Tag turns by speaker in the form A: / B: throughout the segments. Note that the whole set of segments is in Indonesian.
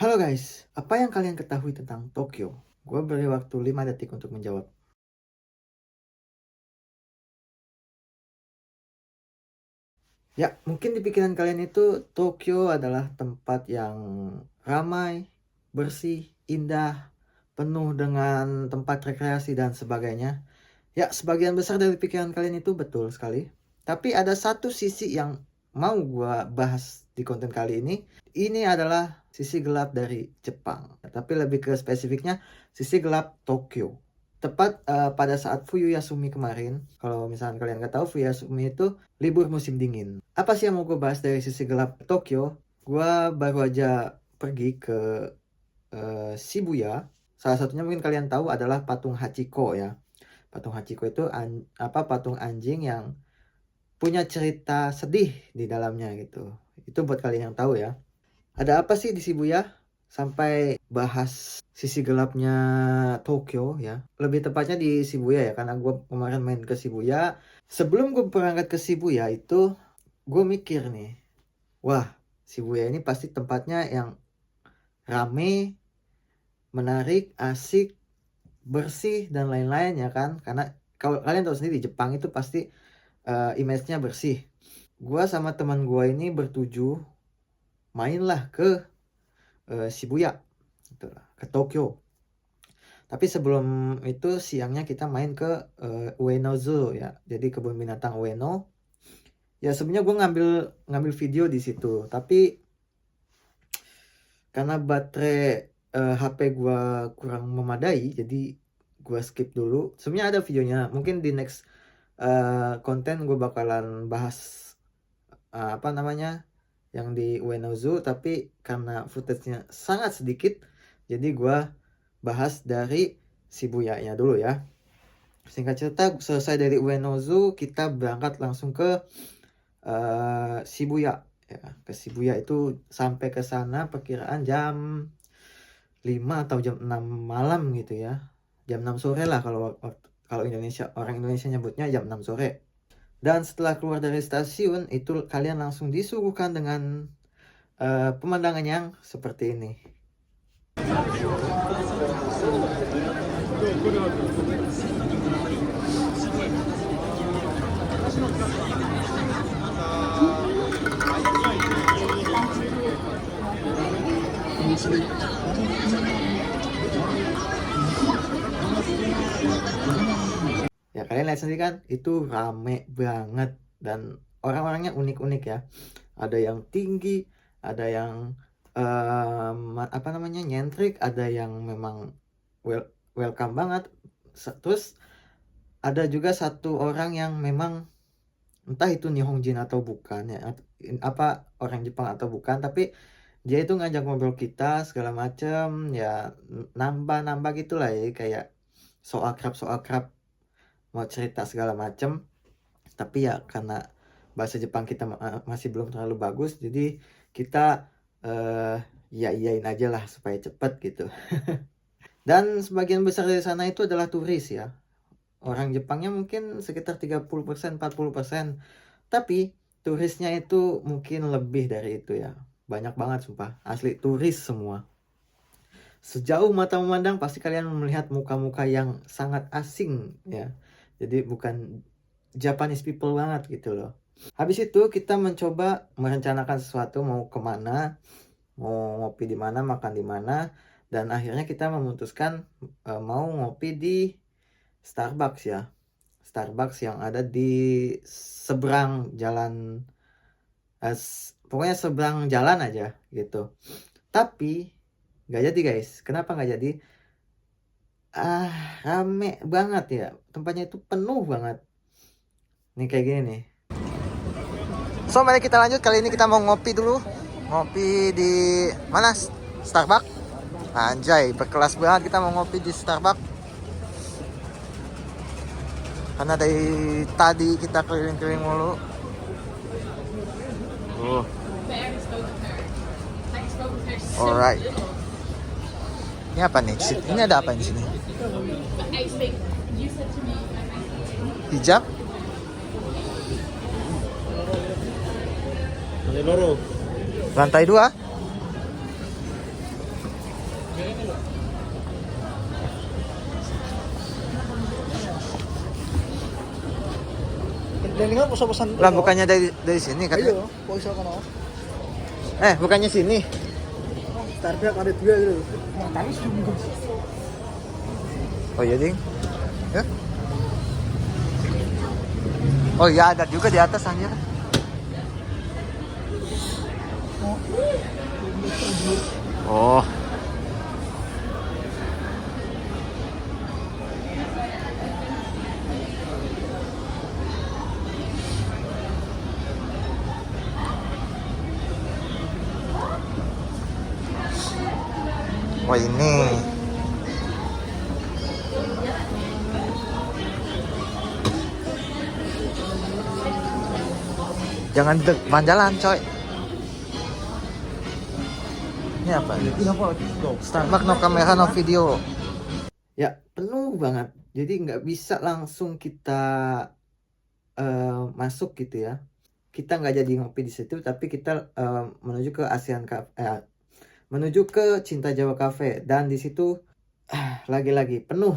A: Halo guys, apa yang kalian ketahui tentang Tokyo? Gue beri waktu 5 detik untuk menjawab. Ya, mungkin di pikiran kalian itu Tokyo adalah tempat yang ramai, bersih, indah, penuh dengan tempat rekreasi dan sebagainya. Ya, sebagian besar dari pikiran kalian itu betul sekali. Tapi ada satu sisi yang mau gue bahas di konten kali ini. Ini adalah sisi gelap dari Jepang. Tapi lebih ke spesifiknya, sisi gelap Tokyo. Tepat pada saat Fuyuyasumi kemarin, kalau misalnya kalian nggak tahu, Fuyuyasumi itu libur musim dingin. Apa sih yang mau gue bahas dari sisi gelap Tokyo? Gue baru aja pergi ke Shibuya. Salah satunya mungkin kalian tahu adalah patung Hachiko ya. Patung Hachiko itu patung anjing yang punya cerita sedih di dalamnya gitu. Itu buat kalian yang tahu ya. Ada apa sih di Shibuya? Sampai bahas sisi gelapnya Tokyo ya. Lebih tepatnya di Shibuya ya, karena gue kemarin main ke Shibuya. Sebelum gue berangkat ke Shibuya itu, gue mikir nih, wah Shibuya ini pasti tempatnya yang rame, menarik, asik, bersih dan lain-lain ya kan. Karena kalau kalian tahu sendiri di Jepang itu pasti image-nya bersih. Gua sama teman gua ini bertuju mainlah ke Shibuya gitu, ke Tokyo. Tapi sebelum itu siangnya kita main ke Ueno Zoo ya. Jadi kebun binatang Ueno. Ya sebenarnya gue ngambil video di situ, tapi karena baterai HP gue kurang memadai, jadi gue skip dulu. Sebenarnya ada videonya, mungkin di next konten gue bakalan bahas apa namanya yang di Ueno Zoo, tapi karena footage-nya sangat sedikit, jadi gue bahas dari Shibuya-nya dulu ya. Singkat cerita, selesai dari Ueno Zoo, kita berangkat langsung ke Shibuya ya. Ke Shibuya itu sampai ke sana perkiraan jam 5 atau jam 6 malam gitu ya. Jam 6 sore lah kalau orang Indonesia nyebutnya jam 6 sore. Dan setelah keluar dari stasiun itu kalian langsung disuguhkan dengan pemandangan yang seperti ini. Ya kalian lihat sendiri kan, itu rame banget dan orang-orangnya unik-unik ya. Ada yang tinggi, ada yang apa namanya nyentrik, ada yang memang welcome banget. Terus ada juga satu orang yang memang entah itu Nihonjin atau bukan ya, apa orang Jepang atau bukan, tapi dia itu ngajak ngobrol kita segala macem ya, nambah gitulah ya, kayak so akrab mau cerita segala macem. Tapi ya karena bahasa Jepang kita masih belum terlalu bagus, jadi kita eh ya iyain aja lah supaya cepet gitu. Dan sebagian besar dari sana itu adalah turis ya. Orang Jepangnya mungkin sekitar 30%, 40%. Tapi turisnya itu mungkin lebih dari itu ya. Banyak banget sumpah. Asli turis semua. Sejauh mata memandang pasti kalian melihat muka-muka yang sangat asing ya. Jadi bukan Japanese people banget gitu loh. Habis itu kita mencoba merencanakan sesuatu, mau kemana, mau ngopi di mana, makan di mana. Dan akhirnya kita memutuskan mau ngopi di Starbucks ya. Starbucks yang ada di seberang jalan, pokoknya seberang jalan aja gitu. Tapi nggak jadi guys. Kenapa nggak jadi? Rame banget ya. Tempatnya itu penuh banget. Nih kayak gini nih. So mari kita lanjut. Kali ini kita mau ngopi dulu. Ngopi di mana? Starbucks. Anjay, berkelas banget kita mau ngopi di Starbucks. Karena dari tadi kita keliling-keliling mulu. Alright. Ini apa nih? Ini ada apa di sini? Hijab? Lantai 2? Lah bukannya dari sini kan?
B: Ayo, kok iso kono?
A: Bukannya sini.
B: Starbucks ada dua gitu.
A: Oh iya ding. Ya. Oh iya ada juga di atas anjir. Oh. Oh ini. Jangan di depan jalan, coy. Ini apa? Starbucks no kamera no video. Ya penuh banget. Jadi nggak bisa langsung kita masuk gitu ya. Kita nggak jadi ngopi di situ, tapi kita menuju ke menuju ke Cinta Jawa Cafe, dan di situ lagi-lagi penuh.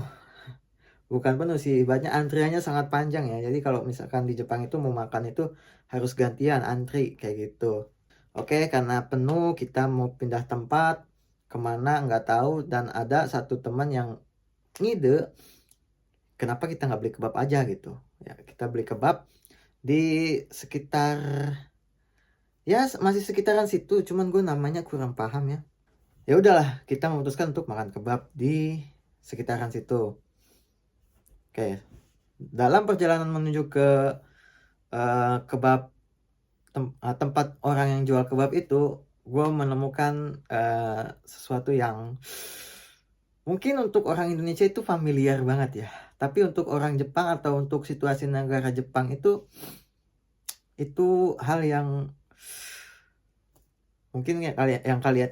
A: Bukan penuh sih, banyak antriannya sangat panjang ya. Jadi kalau misalkan di Jepang itu mau makan itu harus gantian antri kayak gitu. Oke, karena penuh kita mau pindah tempat kemana nggak tahu, dan ada satu teman yang ngide kenapa kita nggak beli kebab aja gitu. Ya kita beli kebab di sekitar, ya masih sekitaran situ, cuman gue namanya kurang paham ya. Ya udahlah, kita memutuskan untuk makan kebab di sekitaran situ. Oke, dalam perjalanan menuju ke kebab tempat orang yang jual kebab itu, gue menemukan sesuatu yang mungkin untuk orang Indonesia itu familiar banget ya, tapi untuk orang Jepang atau untuk situasi negara Jepang itu hal yang mungkin ya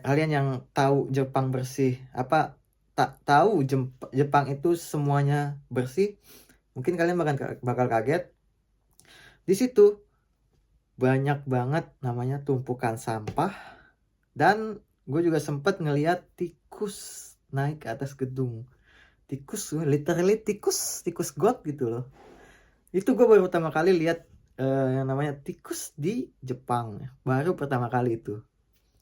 A: kalian yang tahu Jepang bersih, apa tak tahu Jepang itu semuanya bersih, mungkin kalian bakal kaget. Di situ banyak banget namanya tumpukan sampah, dan gue juga sempet ngeliat tikus naik ke atas gedung. Tikus, literally tikus got gitu loh. Itu gue baru pertama kali lihat yang namanya tikus di Jepang, baru pertama kali itu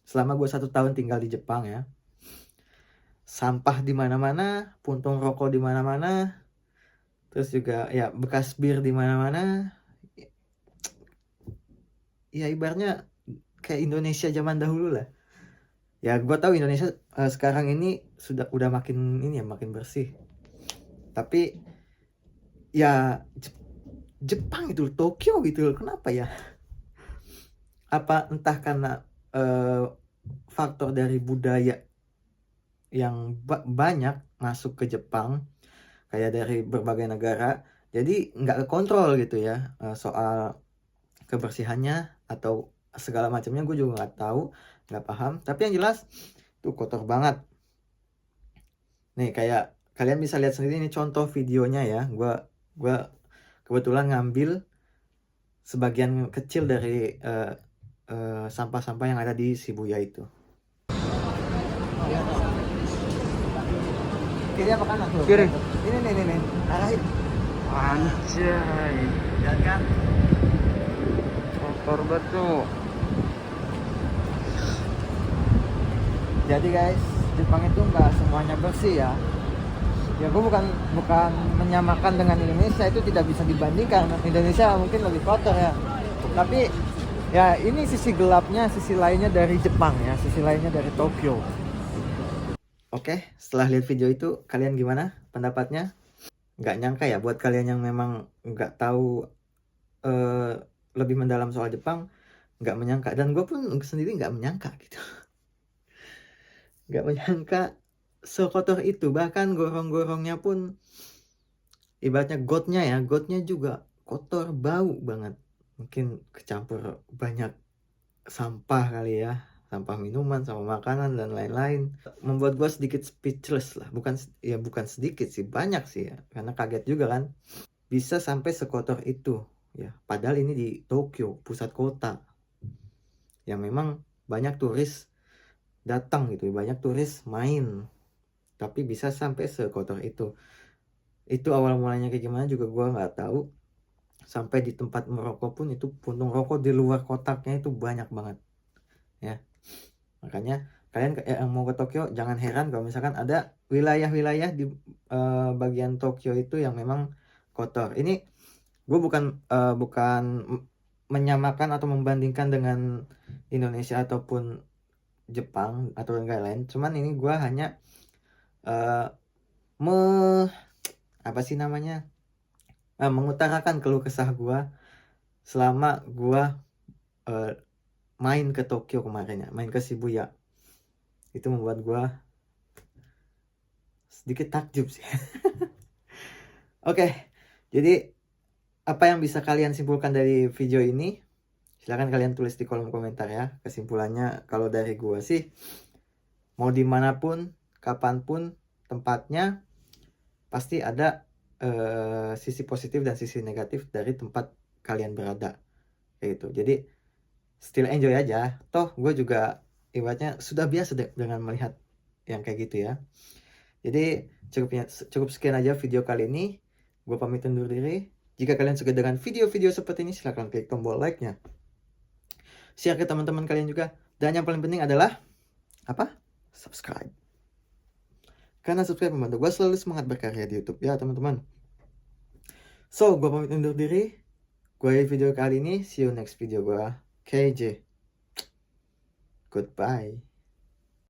A: selama gue 1 tahun tinggal di Jepang ya. Sampah di mana-mana, puntung rokok di mana-mana, terus juga ya bekas bir di mana-mana. Ya ibaratnya kayak Indonesia zaman dahulu lah. Ya gue tahu Indonesia sekarang ini udah makin ini ya, makin bersih. Tapi ya Jepang itu Tokyo gitu loh, kenapa ya? Apa entah karena faktor dari budaya yang banyak masuk ke Jepang, kayak dari berbagai negara, jadi nggak kekontrol gitu ya soal kebersihannya atau segala macamnya, gue juga nggak tahu, nggak paham. Tapi yang jelas tuh kotor banget. Nih kayak kalian bisa lihat sendiri ini contoh videonya ya. Gue kebetulan ngambil sebagian kecil dari sampah-sampah yang ada di Shibuya itu. Kiri apa kanan? Kiri. Ini. Arahin. Anjay. Lihat kan? Kotor betul. Jadi guys, Jepang itu nggak semuanya bersih ya. Ya gue bukan menyamakan dengan Indonesia, itu tidak bisa dibandingkan. Indonesia mungkin lebih kotor ya. Tapi ya ini sisi gelapnya, sisi lainnya dari Jepang ya, sisi lainnya dari Tokyo. Oke, setelah lihat video itu kalian gimana pendapatnya? Nggak nyangka ya, buat kalian yang memang nggak tahu lebih mendalam soal Jepang, nggak menyangka, dan gue pun sendiri nggak menyangka gitu. Nggak menyangka sekotor itu, bahkan gorong-gorongnya pun ibaratnya gotnya juga kotor, bau banget, mungkin kecampur banyak sampah kali ya, sampah minuman sama makanan dan lain-lain, membuat gue sedikit speechless lah. Bukan sedikit sih, banyak sih ya, karena kaget juga kan bisa sampai sekotor itu ya, padahal ini di Tokyo, pusat kota yang memang banyak turis datang gitu, banyak turis main. tapi bisa sampai sekotor itu. Itu awal mulanya kayak gimana juga gua nggak tahu. Sampai di tempat merokok pun itu puntung rokok di luar kotaknya itu banyak banget, ya. Makanya kalian yang mau ke Tokyo jangan heran kalau misalkan ada wilayah-wilayah di bagian Tokyo itu yang memang kotor. Ini gue bukan menyamakan atau membandingkan dengan Indonesia ataupun Jepang atau negara lain. Cuman ini gue hanya eh, me apa sih namanya mengutarakan keluh kesah gue selama gue eh, main ke Tokyo kemarin ya, main ke Shibuya. Itu membuat gue sedikit takjub sih. Oke, jadi apa yang bisa kalian simpulkan dari video ini? Silahkan kalian tulis di kolom komentar ya. Kesimpulannya kalau dari gua sih, mau dimanapun, kapanpun tempatnya, pasti ada sisi positif dan sisi negatif dari tempat kalian berada. Kayak gitu. Jadi still enjoy aja. Toh gue juga ibaratnya sudah biasa dengan melihat yang kayak gitu ya. Jadi cukup sekian aja video kali ini. Gue pamit undur diri. Jika kalian suka dengan video-video seperti ini, silahkan klik tombol like-nya. Share ke teman-teman kalian juga. Dan yang paling penting adalah apa? Subscribe. Karena subscribe membantu gue selalu semangat berkarya di YouTube ya teman-teman. So, gue pamit undur diri. Gue video kali ini. See you next video gue. KJ. Goodbye.